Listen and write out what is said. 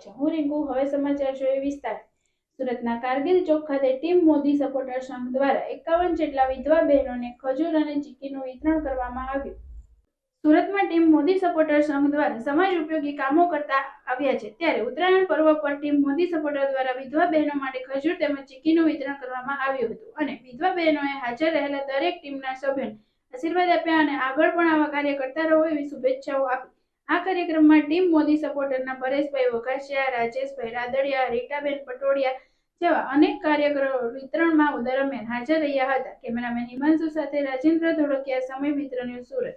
છે। હું રિંકુ, હવે સમાચાર જોઈએ વિસ્તાર। સુરતના કારગિલ ચોક ખાતે ટીમ મોદી સપોર્ટર સંઘ દ્વારા 51 જેટલા વિધવા બહેનોને ખજૂર અને ચીક્કીનું વિતરણ કરવામાં આવ્યું। સુરતમાં ટીમ મોદી સપોર્ટર સંઘ દ્વારા સમાજ ઉપયોગી કામો કરતા આવ્યા છે, ત્યારે ઉત્તરાયણ પર્વ પર ટીમ મોદી સપોર્ટર દ્વારા વિધવા બહેનો માટે ખજૂર તેમજ ચીક્કીનું વિતરણ કરવામાં આવ્યું હતું અને વિધવા બહેનોએ હાજર રહેલા દરેક ટીમના સભ્યોને આશીર્વાદ આપ્યા અને આગળ પણ આવા કાર્ય કરતા રહો એવી શુભેચ્છાઓ આપી। આ કાર્યક્રમમાં ટીમ મોદી સપોર્ટરના પરેશભાઈ વઘાસિયા, રાજેશભાઈ રાદડિયા, રીટાબેન પટોડિયા જેવા અનેક કાર્યકરો વિતરણમાં દરમિયાન હાજર રહ્યા હતા। કેમેરામેન હિમાંશુ સાથે રાજેન્દ્ર ધોળકિયા, સમય મિત્ર ન્યૂઝ, સુરત।